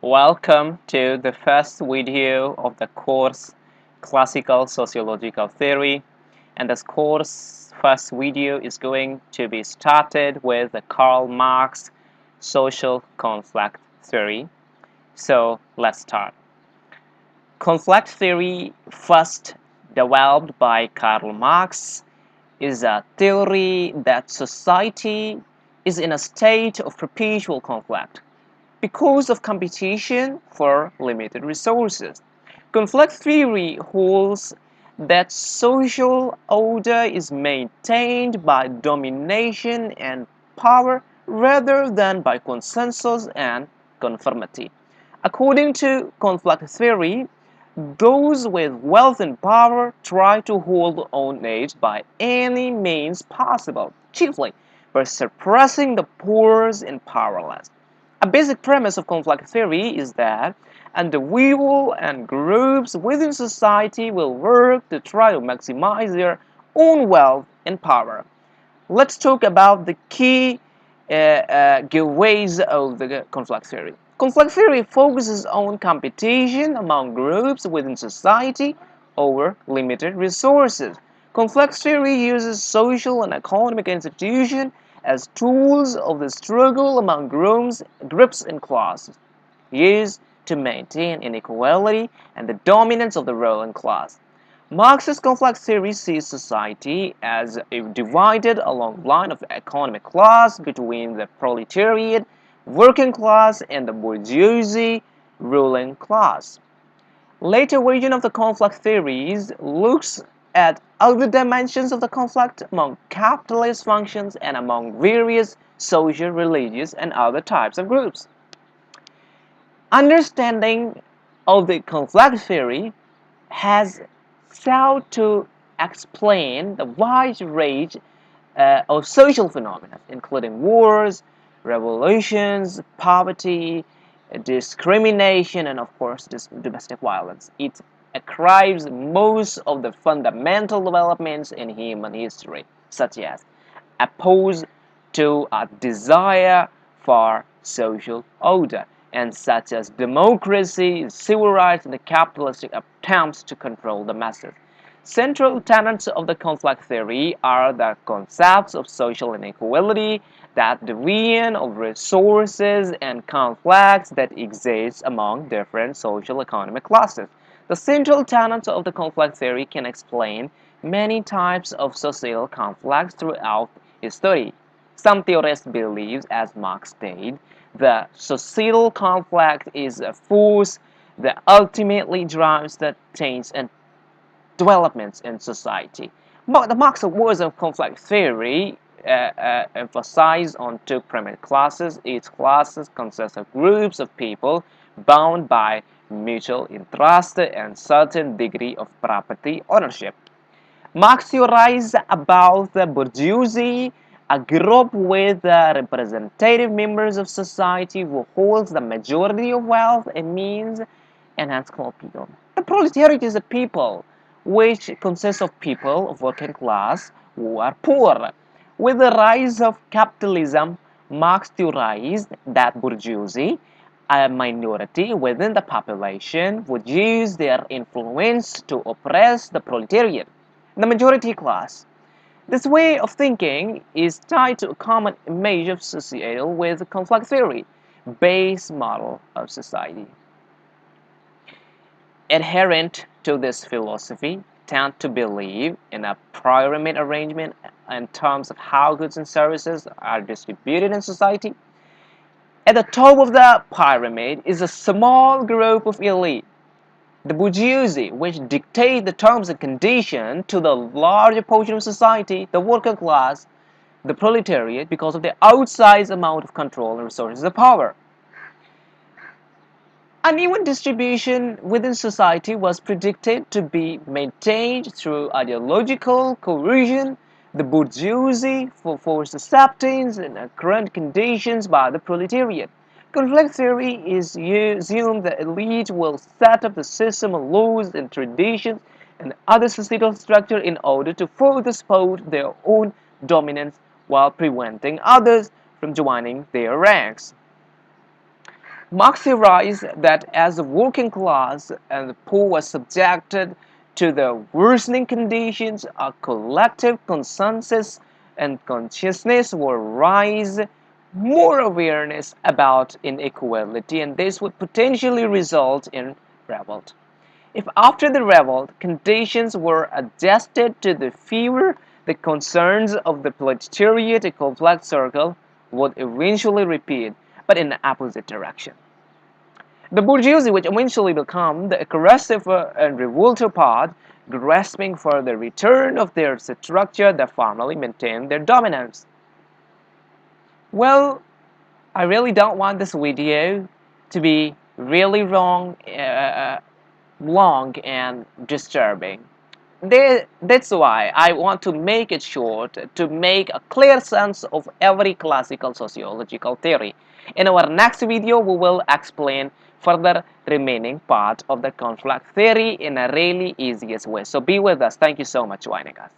Welcome to the first video of the course Classical Sociological Theory, and this course first video is going to be started with the Karl Marx social conflict theory. So let's start. Conflict theory, first developed by Karl Marx, is a theory that society is in a state of perpetual conflict because of competition for limited resources. Conflict theory holds that social order is maintained by domination and power rather than by consensus and conformity. According to conflict theory, those with wealth and power try to hold on it by any means possible, chiefly by suppressing the poor and powerless. A basic premise of conflict theory is that individuals and groups within society will work to try to maximize their own wealth and power. Let's talk about the key giveaways of the conflict theory. Conflict theory focuses on competition among groups within society over limited resources. Conflict theory uses social and economic institutions as tools of the struggle among groups and classes, used to maintain inequality and the dominance of the ruling class. Marxist conflict theory sees society as divided along the line of economic class between the proletariat, working class, and the bourgeoisie, ruling class. Later version of the conflict theories looks at other dimensions of the conflict among capitalist functions and among various social, religious, and other types of groups. Understanding of the conflict theory has sought to explain the wide range of social phenomena, including wars, revolutions, poverty, discrimination, and of course, domestic violence. It ascribes most of the fundamental developments in human history, such as opposed to a desire for social order, and such as democracy, civil rights, and the capitalistic attempts to control the masses. Central tenets of the conflict theory are the concepts of social inequality, that division of resources, and conflicts that exist among different social economic classes. The central tenets of the conflict theory can explain many types of social conflicts throughout history. Some theorists believe, as Marx did, that societal conflict is a force that ultimately drives the change and developments in society. But the Marxist words of conflict theory emphasize on two primary classes. Each class consists of groups of people bound by mutual interest and certain degree of property ownership. Marx theorized about the bourgeoisie, a group with representative members of society who holds the majority of wealth and means, and hence called people. The proletariat is a people which consists of people of working class who are poor. With the rise of capitalism, Marx theorized that bourgeoisie, a minority within the population, would use their influence to oppress the proletariat, the majority class. This way of thinking is tied to a common image of societal with conflict theory, base model of society. Adherent to this philosophy tend to believe in a pyramid arrangement in terms of how goods and services are distributed in society. At the top of the pyramid is a small group of elite, the bourgeoisie, which dictate the terms and conditions to the larger portion of society, the working class, the proletariat, because of the outsized amount of control and resources of power. Uneven distribution within society was predicted to be maintained through ideological coercion. The bourgeoisie forced acceptance in current conditions by the proletariat. Conflict theory is assumed the elite will set up the system of laws and traditions and other societal structure in order to further support their own dominance while preventing others from joining their ranks. Marx theorized that as the working class and the poor were subjected to the worsening conditions, a collective consensus and consciousness will rise, more awareness about inequality, and this would potentially result in revolt. If after the revolt conditions were adjusted to the fewer the concerns of the proletariat, a complex circle would eventually repeat, but in the opposite direction. The bourgeoisie, which eventually become the aggressive and revolted part, grasping for the return of their structure that formerly maintained their dominance. Well, I really don't want this video to be really long and disturbing. That's why I want to make it short to make a clear sense of every classical sociological theory. In our next video, we will explain further remaining part of the conflict theory in a really easiest way. So be with us. Thank you so much for joining us.